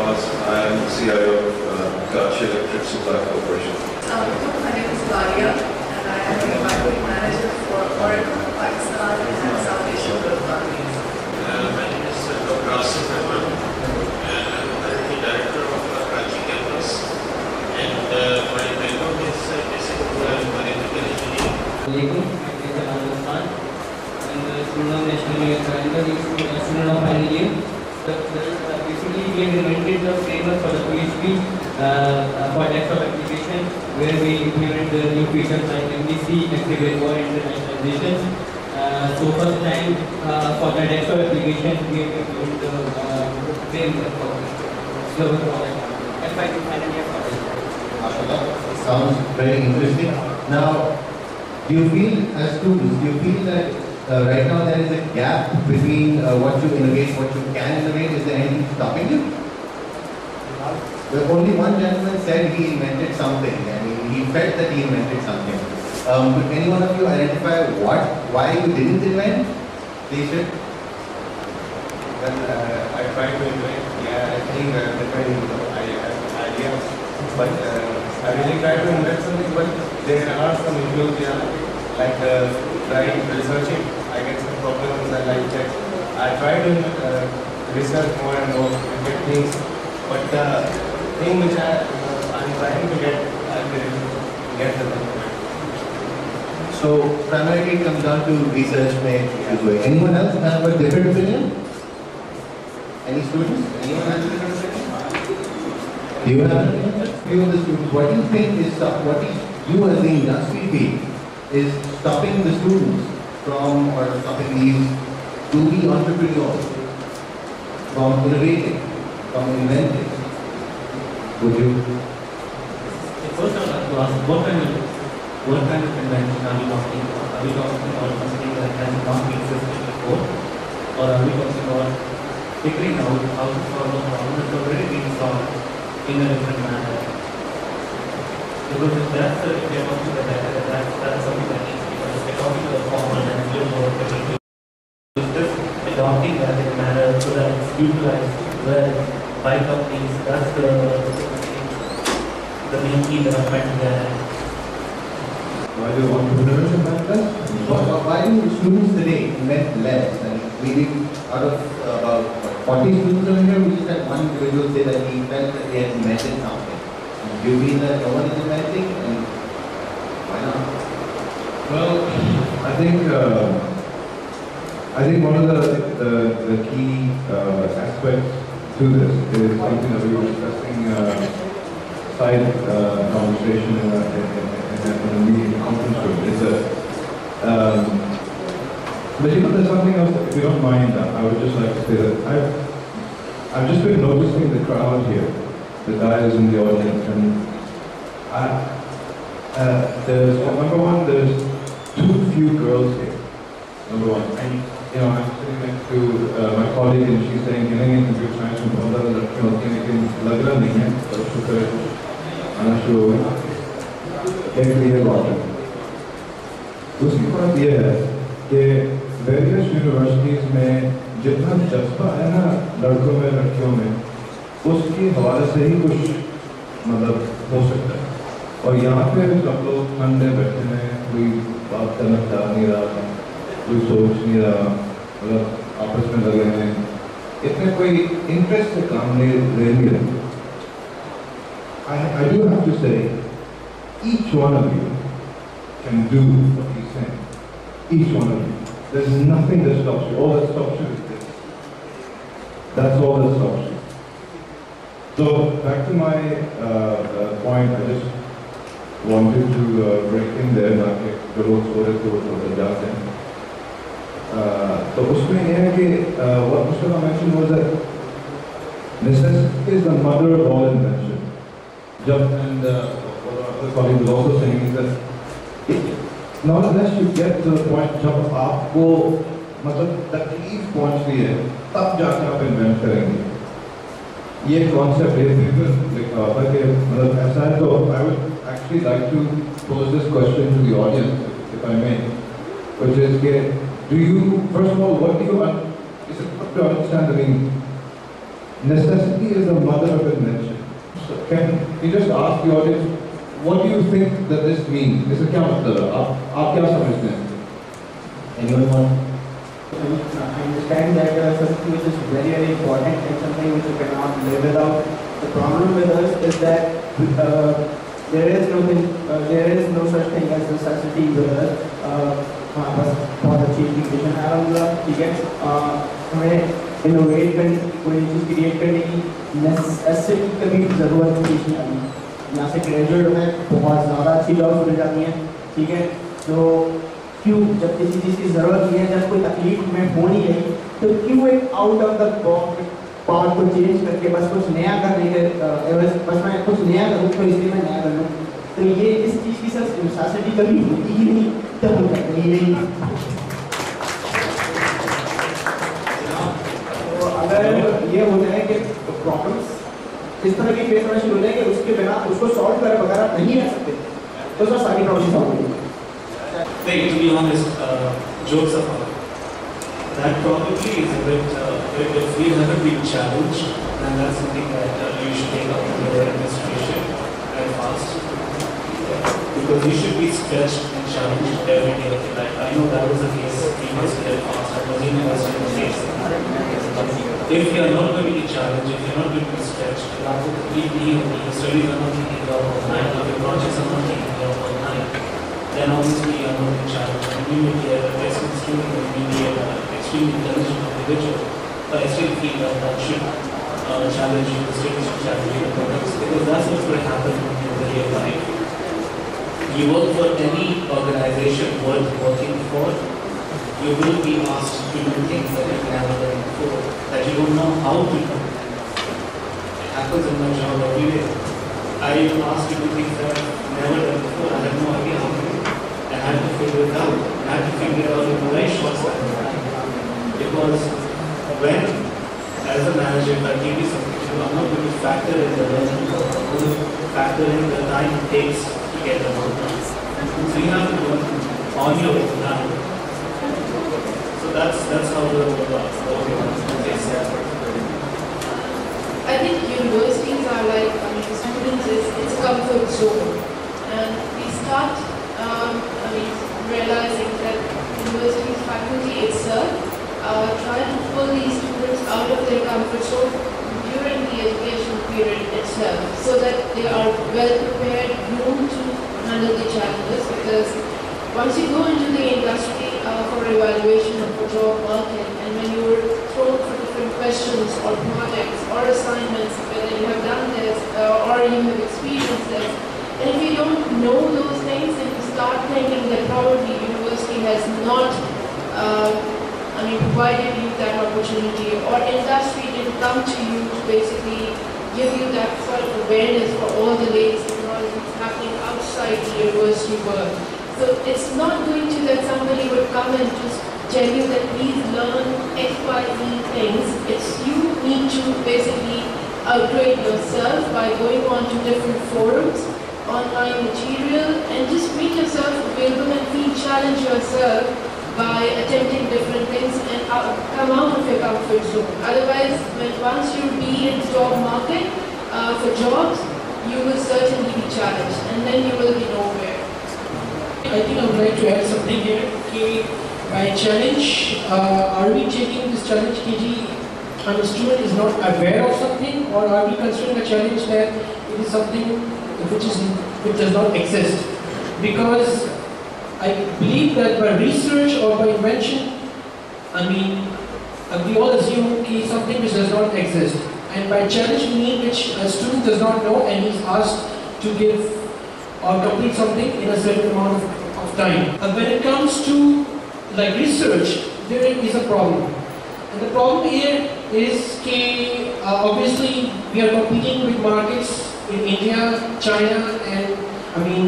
Srinivas. I am the CIO of Hitachi Electric Supply Corporation. My name is Valia, and I am the marketing manager for Oracle, Pakistan, and South Asia Group companies. My name is Dr. Asif Rahman, and I'm the director of Karachi campus. And my background is basically electrical engineering. Student of final year. Basically, we have invented the framework for the PHP for desktop application, where we implement the new features like MVC, active record internationalization. So first time for the desktop application, we have implemented the framework for global product. That's why we final year for it. Sounds very interesting. Now, do you feel as students, do you feel that right now there is a gap between what you innovate, what you can innovate? Is there anything stopping you? Well, only one gentleman said he invented something. I mean, he felt that he invented something. Could any one of you identify why you didn't invent? Please do. Well, I tried to invent, I think depending on ideas, but I really tried to invent something, but there are some issues here, like trying researching. I get some problems and I check. I try to research more and more and get things, but the thing which I'm trying to get, I didn't get the thing. So primarily it comes down to research made. Anyone else have a different opinion? Any students? Anyone have a different opinion? Do you have an opinion? Few of the students, what do you think is what is you as the industry feel is stopping the students from, or stopping these to be entrepreneurs, from innovating, from inventing? Would you? First, I would like to ask what kind of invention are we talking about? Are we talking about something that has not been existed before? Or are we talking about figuring out how to solve a problem that's already been solved in a different manner? Because if we are talking about that, that's something that needs to be done. If we're talking about common and a little more difficult, it's just adopting that in a manner so that it's utilized well by companies. That's the main key that I'm trying to get at. Why do entrepreneurs invent less? Why do students today invent less? I mean, maybe out of about 40 students over here, we just had one individual say that he felt that they had invented something. Do you mean that no one is inventing? And why not? Well, I think one of the key aspects to this is something that we were discussing side conversation in a meeting conference room. Is that, but you know, there's something else. If you don't mind, I would just like to say that I've just been noticing the crowd here, the guys in the audience, and there's number one, there's too few girls here. Number one, and you know, I'm sitting next to my colleague, and she's saying, "You know, computer science में बहुत ज़्यादा लड़कियां होती हैं, लेकिन लग रहा नहीं है, तो शुक्र है, आना शुरू हो गया, एक क्लियर बात है." दूसरी बात ये है कि वेरियस यूनिवर्सिटीज़ में जितना जज्बा है ना लड़कों में लड़कियों में, उसके हवाले से ही कुछ मतलब हो सकता है। और यहाँ पे सब लोग ठंडे बैठे हैं, कोई बात करना चाह नहीं रहा, कोई सोच नहीं रहा, मतलब आपस में लगे हैं, इतने कोई इंटरेस्ट से काम ले नहीं रहे। I do have to say, each one of you can do what he's saying. Each one of you. There's nothing that stops you. All that stops you is this. That's all that stops you. So back to my point, I just wanted to break in there, ताकि जो लोग सो रहे थे वो थोड़ा जाग जाएं। तो उसमें यह है कि what Mustafa mentioned was that necessity is the mother of all invention. And what our other colleague was also saying is that not unless you get to the point जब आपको मतलब तकलीफ पहुंच रही है, तब जाकर आप इन्वेंट करेंगे। ये कॉन्सेप्ट लिखा हुआ कि मतलब ऐसा है। तो I would actually like to pose this question to the audience, if I may, which is do you, first of all, what do you is it to understand the meaning? necessity is the mother of invention. So can you just ask the audience, what do you think that this means? इसे क्या मतलब है? आप क्या समझते हैं? Anyone want? I understand that something which is very, very important and something which you cannot live without. The problem with us is that there is no such thing as necessity with us. बस बहुत अच्छी education है अलहमदुलिल्लाह, ठीक है. हमें innovate करने की, कोई चीज़ क्रिएट करने की नेसेसिटी कभी ज़रूरत नहीं है. यहाँ से ग्रेजुएट में बहुत ज़्यादा अच्छी जॉब्स मिल जाती हैं, ठीक है. तो क्यों, जब किसी चीज़ की ज़रूरत नहीं है, जब कोई तकलीफ में हो नहीं रही, तो क्यों एक out of the box part को चेंज करके बस कुछ नया करने के बस मैं कुछ नया करूँ तो इसलिए मैं नया कर लूँ. तो ये इस चीज़ की सर नेसेसिटी कभी होती ही नहीं, तो हम करते ही नहीं. तो अगर ये हो जाए कि प्रॉब्लम्स इस तरह की फेस होना शुरू हो जाए कि उसके बिना उसको सॉल्व करे बगैर आप नहीं रह सकते, तो सर सारी प्रॉब्लम सॉल्व होगी. Like, to be honest, jokes apart, that probably is a bit, if we haven't been challenged, then that's something that you should take up with your administration and fast. Because you should be stretched and challenged every day of your life. I know that was the case 3 months ago fast. I was in university in the States. If you are not going to be challenged, if you are not going to be stretched, you have to completely, your studies are not taking you up all night, your projects are not taking you up all night, then obviously you are not being challenged. And you may be an excellent student, you may be an extremely intelligent individual, but I still feel that that should challenge you, the students should challenge you, because that's what's going to happen in the real life. You work for any organization worth working for, you will be asked to do things that you've never done before, that you don't know how to do. It happens in my job every day. I am asked to do things that I've never done before. I had no idea how to do it. I had to figure it out. I had to figure it out in a very short time. Because when, as a manager, if I give you something to do, I'm not going to factor in the learning curve. I'm going to factor in the time it takes to get the work done. So you have to work on your own time. So that's how the organization is. I think universities are like, students it's a comfort zone. And we start, realizing that university's faculty itself try to pull these students out of their comfort zone during the education period itself, so that they are well prepared, groomed to handle the challenges. Because once you go into the industry for evaluation of the job market, and when you're thrown for different questions or projects or assignments, whether you have done this or you have experienced this, and if you don't know those things, then you start thinking that probably university has not provided you that opportunity, or industry didn't come to you to basically give you that sort of awareness for all the latest technologies happening outside the university world. So it's not going to that somebody would come and just tell you that please learn X, Y, Z things. It's you need to basically upgrade yourself by going on to different forums, online material, and just make yourself available and challenge yourself by attempting different things and come out of your comfort zone. Otherwise, once you'll be in the job market for jobs, you will certainly be challenged, and then you will be nowhere. I think I would like to add something here. By challenge, are we taking this challenge when the student is not aware of something, or are we considering a challenge that it is something which does not exist? Because I believe that by research or by invention, we all assume something which does not exist. And by challenge, we mean which a student does not know and is asked to give or complete something in a certain amount of time. And when it comes to research, there is a problem. And the problem here is obviously we are competing with markets in India, China, and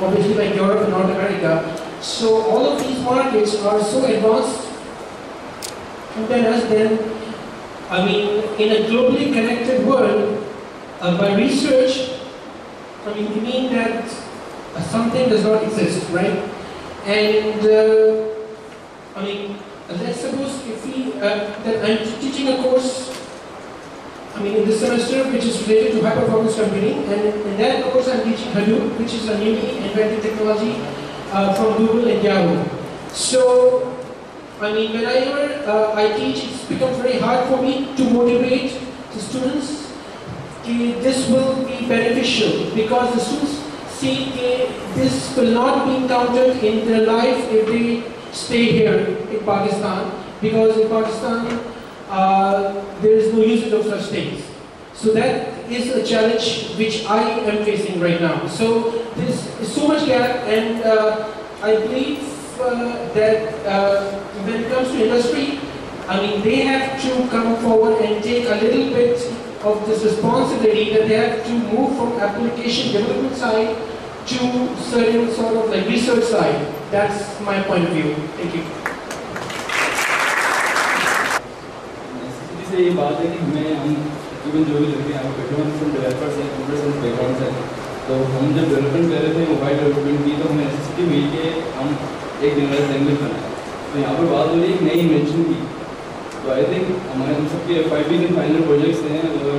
obviously Europe and North America. So all of these markets are so advanced than us. Then in a globally connected world, by research, we mean that something does not exist, right? And let's suppose if we that I'm teaching a course I mean, in this semester, which is related to high-performance computing, and in that course I'm teaching Hadoop, which is a newly invented technology from Google and Yahoo. So, I mean, whenever I teach, it becomes very hard for me to motivate the students. This will be beneficial because the students see this will not be encountered in their life if they stay here in Pakistan, because in Pakistan there is no usage of such things. So that is a challenge which I am facing right now. So there is so much gap, and I believe that when it comes to industry, I mean, they have to come forward and take a little bit of this responsibility, that they have to move from application development side to certain sort of like research side. That's my point of view. Thank you. से ये बात है कि हमें हम even जो भी लड़के यहाँ पे बैठे हुए हैं डेवलपर्स हैं, कंप्यूटर साइंस बैकग्राउंड से, तो हम जब डेवलपमेंट कर रहे थे मोबाइल डेवलपमेंट की, तो हमें नेसेसिटी हुई कि हम एक जनरलाइज लैंग्वेज बनाएं। तो यहाँ पर बात हो रही है नई इन्वेंशन की। तो आई थिंक हमारे हम सबके FIPs एंड फाइनल प्रोजेक्ट्स हैं, और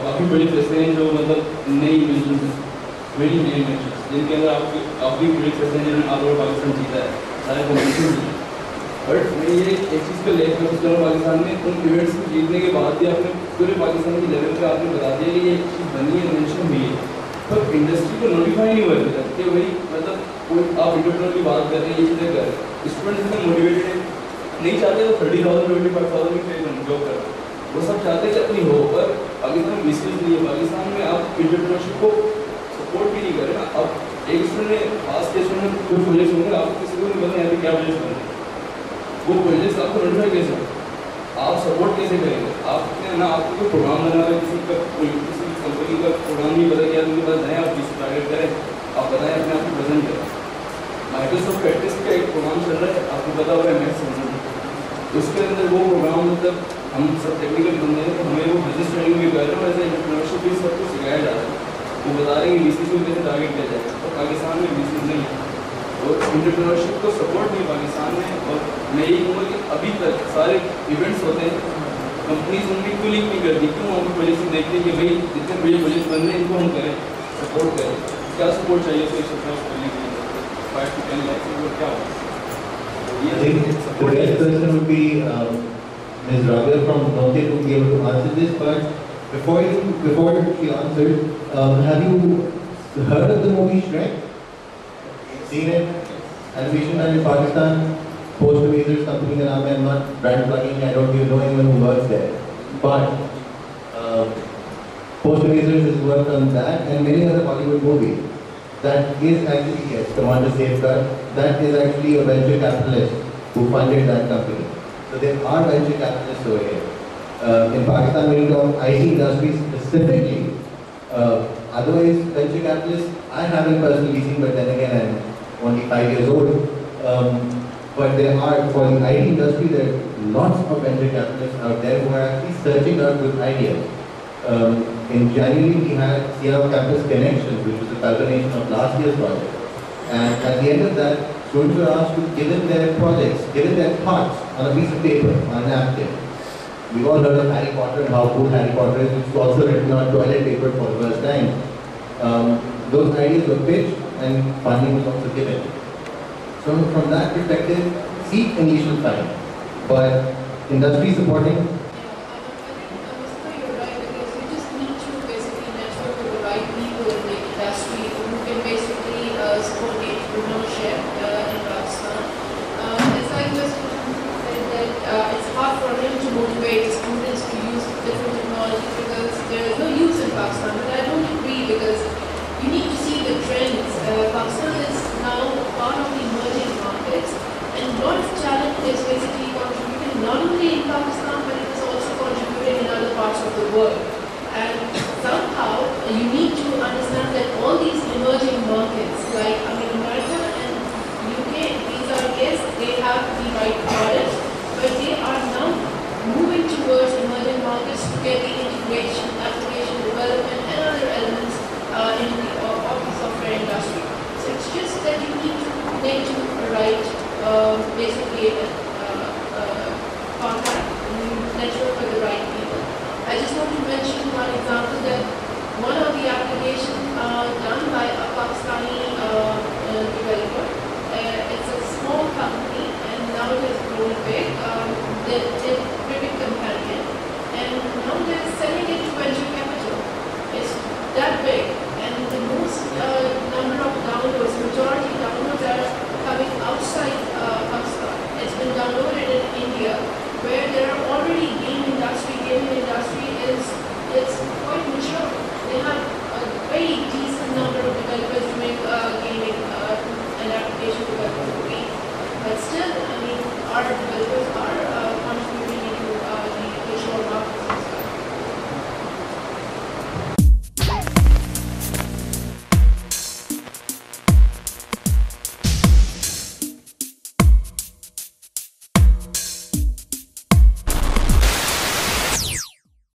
काफ़ी प्रोजेक्ट्स ऐसे हैं जो मतलब नई इन्वेंशन हैं, वेरी नई इन्वेंशन, जिनके अंदर आपकी प्रोजेक्ट्स ऐसे हैं जिनमें आप और पाकिस्तान जीता है, सारे कॉम्पिटिशन जीता है। बट मैं ये एक चीज़ का लेकर महसूस कर रहा हूँ, पाकिस्तान में उन इवेंट्स को जीतने के बाद भी आपने पूरे पाकिस्तान की लेवल पे आपने बता दिया कि ये चीज़ बनी है, इन्वेंशन हुई है, पर इंडस्ट्री को नोटिफाई नहीं हुआ अभी तक कि भाई मतलब कोई आप इंटरप्रेन्योर की बात कर रहे हैं, ये चीज़ें कर रहे हैं, स्टूडेंट्स इतने मोटिवेटेड है, नहीं चाहते तो 30,000 25,000 की जॉब कर, वो सब चाहते हैं कि अपनी हो, पर पाकिस्तान में मिसयूज नहीं है। पाकिस्तान में आप इंटरप्रेन्योरशिप को सपोर्ट भी नहीं कर रहे ना। अब एक स्टूडेंट ने पास के स्टूडेंट में कोई प्रोजेक्ट होंगे, आपको किसी को नहीं पता यहाँ पे क्या प्रोजेक्ट बने, वो प्रोजेक्ट्स आपको नोटिफाई कैसे हो, आप सपोर्ट कैसे करेंगे? आपने ना आपको कोई प्रोग्राम बना है, किसी कंपनी का प्रोग्राम नहीं पता क्या उनके पास जाएँ, आप किसी टारगेट करें, आप बताएं अपने आप को प्रेजेंट करें। माइक्रोसॉफ्ट प्रैक्टिस का एक प्रोग्राम चल रहा है, आपको पता होगा MS उसके अंदर वो प्रोग्राम मतलब हम सब टेक्निकल बंदे हैं, तो हमें वो बिजनेस ट्रेनिंग भी कर रहे हैं, वैसे एंटरप्रेन्योरशिप भी सब कुछ सिखाया जा रहा है। वो बता रहे हैं कि BCC को कैसे टारगेट किया जाए, तो पाकिस्तान में BCC नहीं है और एंटरप्रेन्योरशिप को सपोर्ट नहीं पाकिस्तान में। और मैं यही कहूँगा कि अभी तक सारे इवेंट्स होते हैं, कंपनीज उनकी क्यों नहीं करती, क्यों हम प्रोजेक्ट देखते हैं कि भाई जितने बड़े प्रोजेक्ट बन रहे हैं इनको हम करें, सपोर्ट करें। क्या सपोर्ट चाहिए तो सपोर्ट करने के लिए 5 to 10 लाख और क्या होगा? I think the best person would be Ms. Rabia from Note to be able to answer this. But before she answers, have you heard of the movie Shrek? Seen it? Animation done in Pakistan. Post Amazers company का नाम है, I'm not brand plugging, I don't even know anyone who works there. But Post Amazers has worked on that and many other Bollywood movies. That is actually, yes, Commander Safeguard, that is actually a venture capitalist who funded that company. So there are venture capitalists over here. In Pakistan, when you talk IT industry specifically, otherwise venture capitalists, I haven't personally seen, but then again, I'm only 5 years old. But there are, for the IT industry, there are lots of venture capitalists out there who are actually searching out good ideas. In January, we had Seattle Campus Connections, which was a culmination of last year's project. And at the end of that, students were asked to give in their projects, give in their thoughts on a piece of paper, on a napkin. We've all heard of Harry Potter and how cool Harry Potter is, which was also written on toilet paper for the first time. Those ideas were pitched and funding was also given. So from that perspective, seek initial funding, but industry supporting. Motivate students to use different technologies because there is no use in Pakistan. But I don't agree because you need to see the trends. Pakistan is now part of the emerging markets, and a lot of talent is basically contributing not only in Pakistan but it is also contributing in other parts of the world. And somehow you